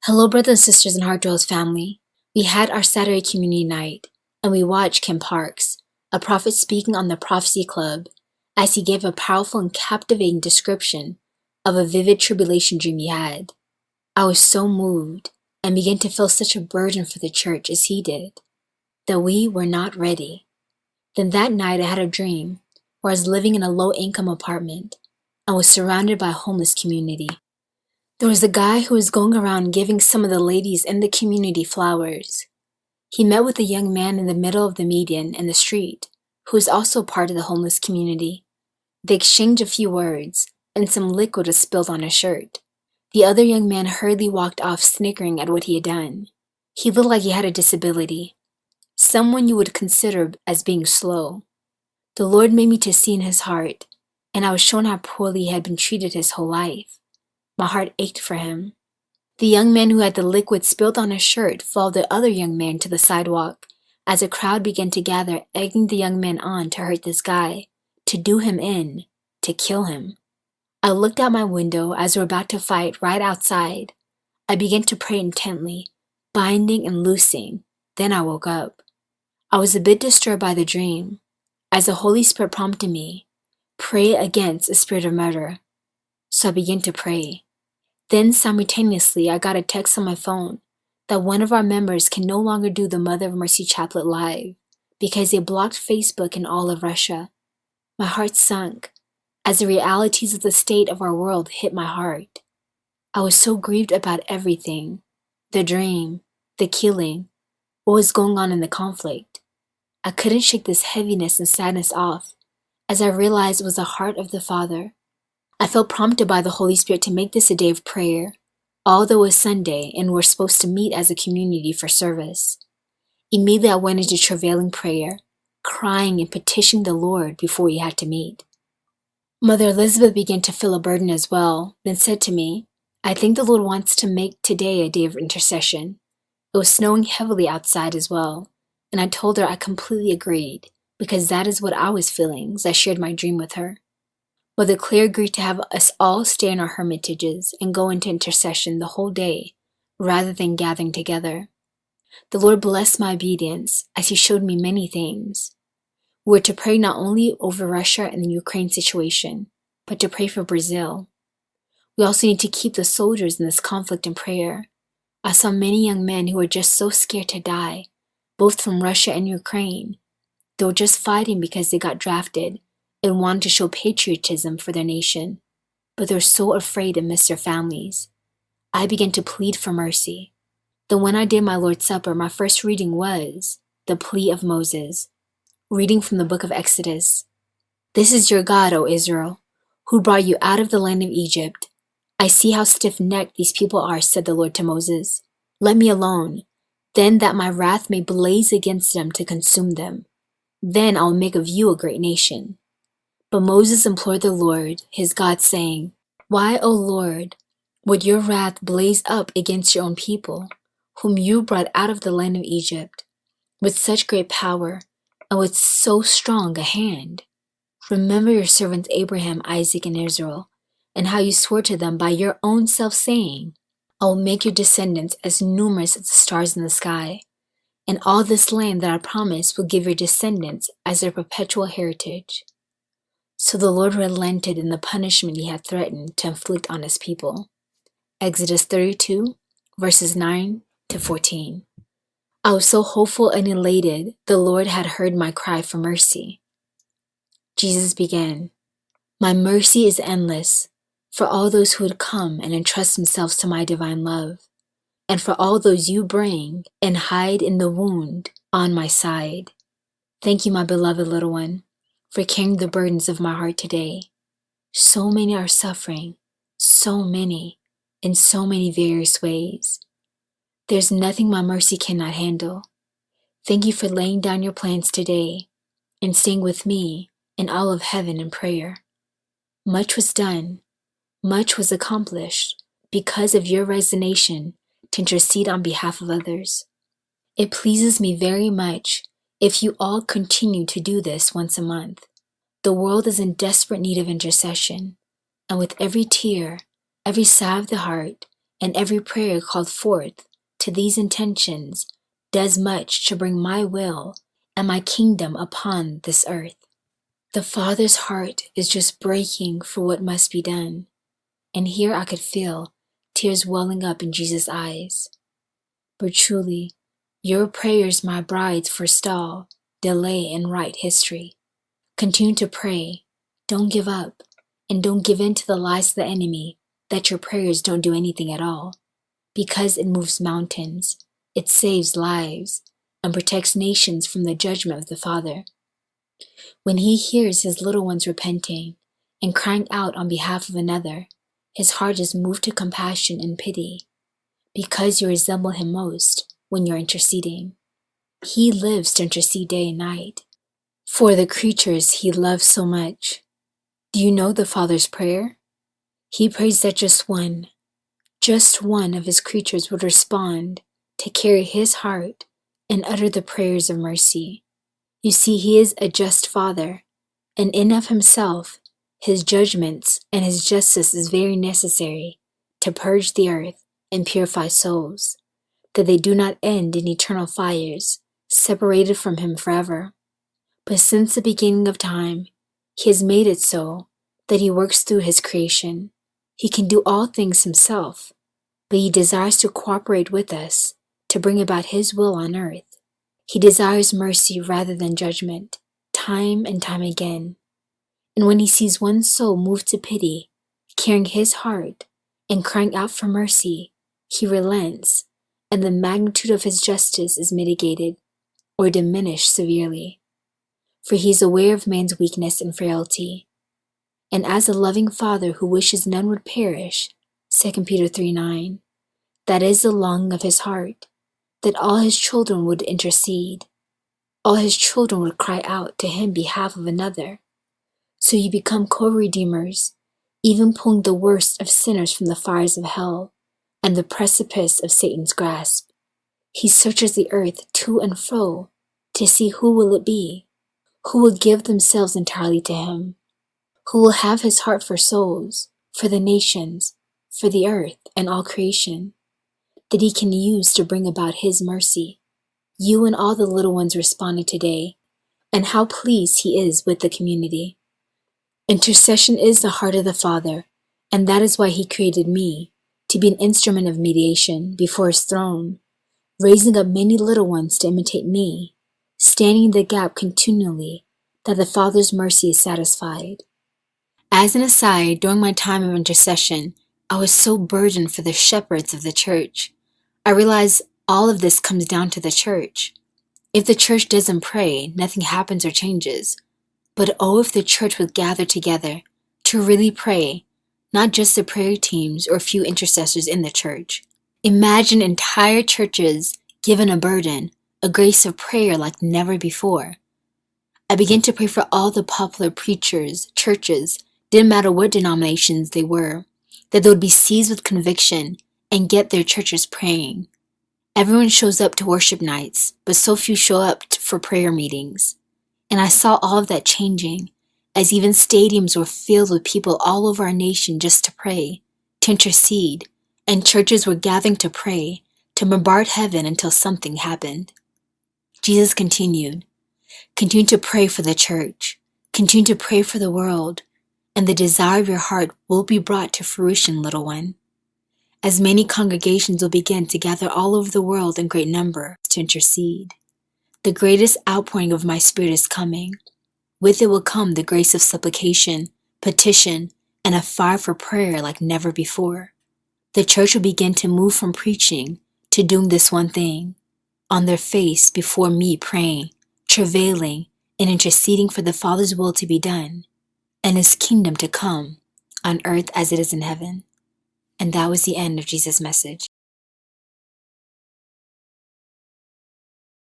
Hello, brothers and sisters in Heartdwellers family. We had our Saturday community night, and we watched Kim Parks, a prophet speaking on the Prophecy Club, as he gave a powerful and captivating description of a vivid tribulation dream he had. I was so moved and began to feel such a burden for the church as he did, that we were not ready. Then that night I had a dream where I was living in a low-income apartment and was surrounded by a homeless community. There was a guy who was going around giving some of the ladies in the community flowers. He met with a young man in the middle of the median in the street, who was also part of the homeless community. They exchanged a few words, and some liquid was spilled on his shirt. The other young man hurriedly walked off, snickering at what he had done. He looked like he had a disability, someone you would consider as being slow. The Lord made me to see in his heart, and I was shown how poorly he had been treated his whole life. My heart ached for him. The young man who had the liquid spilled on his shirt followed the other young man to the sidewalk as a crowd began to gather, egging the young man on to hurt this guy, to do him in, to kill him. I looked out my window as we were about to fight right outside. I began to pray intently, binding and loosing. Then I woke up. I was a bit disturbed by the dream, as the Holy Spirit prompted me, pray against a spirit of murder. So I began to pray. Then simultaneously, I got a text on my phone that one of our members can no longer do the Mother of Mercy Chaplet live because they blocked Facebook in all of Russia. My heart sunk as the realities of the state of our world hit my heart. I was so grieved about everything, the dream, the killing, what was going on in the conflict. I couldn't shake this heaviness and sadness off as I realized it was the heart of the Father. I felt prompted by the Holy Spirit to make this a day of prayer, although it was Sunday and we're supposed to meet as a community for service. Immediately I went into travailing prayer, crying and petitioning the Lord before we had to meet. Mother Elizabeth began to feel a burden as well, then said to me, I think the Lord wants to make today a day of intercession. It was snowing heavily outside as well, and I told her I completely agreed, because that is what I was feeling as I shared my dream with her. Mother Claire agreed to have us all stay in our hermitages and go into intercession the whole day, rather than gathering together. The Lord blessed my obedience as He showed me many things. We were to pray not only over Russia and the Ukraine situation, but to pray for Brazil. We also need to keep the soldiers in this conflict in prayer. I saw many young men who were just so scared to die, both from Russia and Ukraine. They were just fighting because they got drafted and wanted to show patriotism for their nation, but they were so afraid to miss their families. I began to plead for mercy. Then when I did my Lord's Supper, my first reading was the plea of Moses, reading from the book of Exodus. This is your God, O Israel, who brought you out of the land of Egypt. I see how stiff-necked these people are, said the Lord to Moses. Let me alone, then that my wrath may blaze against them to consume them. Then I will make of you a great nation. But Moses implored the Lord, his God, saying, Why, O Lord, would your wrath blaze up against your own people, whom you brought out of the land of Egypt, with such great power and with so strong a hand? Remember your servants Abraham, Isaac, and Israel, and how you swore to them by your own self, saying, I will make your descendants as numerous as the stars in the sky, and all this land that I promised will give your descendants as their perpetual heritage. So the Lord relented in the punishment He had threatened to inflict on His people. Exodus 32, verses 9 to 14. I was so hopeful and elated the Lord had heard my cry for mercy. Jesus began, My mercy is endless for all those who would come and entrust themselves to my divine love, and for all those you bring and hide in the wound on my side. Thank you, my beloved little one, for carrying the burdens of my heart today. So many are suffering, so many, in so many various ways. There's nothing my mercy cannot handle. Thank you for laying down your plans today and staying with me and all of heaven in prayer. Much was done, much was accomplished because of your resignation to intercede on behalf of others. It pleases me very much if you all continue to do this once a month. The world is in desperate need of intercession, and with every tear, every sigh of the heart, and every prayer called forth to these intentions does much to bring my will and my kingdom upon this earth. The Father's heart is just breaking for what must be done, and here I could feel tears welling up in Jesus' eyes. But truly, your prayers, my brides, forestall, delay, and write history. Continue to pray, don't give up, and don't give in to the lies of the enemy that your prayers don't do anything at all, because it moves mountains, it saves lives, and protects nations from the judgment of the Father. When he hears his little ones repenting and crying out on behalf of another, his heart is moved to compassion and pity, because you resemble him most when you're interceding. He lives to intercede day and night for the creatures he loves so much. Do you know the Father's prayer? He prays that just one of his creatures would respond to carry his heart and utter the prayers of mercy. You see, he is a just Father, and in of himself, his judgments and his justice is very necessary to purge the earth and purify souls, that they do not end in eternal fires, separated from him forever. But since the beginning of time, he has made it so that he works through his creation. He can do all things himself, but he desires to cooperate with us to bring about his will on earth. He desires mercy rather than judgment, time and time again. And when he sees one soul moved to pity, carrying his heart and crying out for mercy, he relents, and the magnitude of his justice is mitigated or diminished severely. For he is aware of man's weakness and frailty. And as a loving Father who wishes none would perish, 2 Peter 3:9, that is the longing of his heart, that all his children would intercede, all his children would cry out to him behalf of another. So you become co-redeemers, even pulling the worst of sinners from the fires of hell and the precipice of Satan's grasp. He searches the earth to and fro to see who will it be, who will give themselves entirely to him, who will have his heart for souls, for the nations, for the earth and all creation, that he can use to bring about his mercy. You and all the little ones responded today, and how pleased he is with the community. Intercession is the heart of the Father, and that is why he created me, to be an instrument of mediation before his throne, raising up many little ones to imitate me, standing in the gap continually, that the Father's mercy is satisfied. As an aside, during my time of intercession, I was so burdened for the shepherds of the church. I realized all of this comes down to the church. If the church doesn't pray, nothing happens or changes. But oh, if the church would gather together to really pray, not just the prayer teams or a few intercessors in the church. Imagine entire churches given a burden, a grace of prayer like never before. I began to pray for all the popular preachers, churches, didn't matter what denominations they were, that they would be seized with conviction and get their churches praying. Everyone shows up to worship nights, but so few show up for prayer meetings. And I saw all of that changing, as even stadiums were filled with people all over our nation just to pray, to intercede, and churches were gathering to pray, to bombard heaven until something happened. Jesus continued, continue to pray for the church, continue to pray for the world, and the desire of your heart will be brought to fruition, little one. As many congregations will begin to gather all over the world in great number to intercede. The greatest outpouring of my Spirit is coming. With it will come the grace of supplication, petition, and a fire for prayer like never before. The church will begin to move from preaching to doing this one thing, on their face before me praying, travailing, and interceding for the Father's will to be done, and his kingdom to come, on earth as it is in heaven. And that was the end of Jesus' message.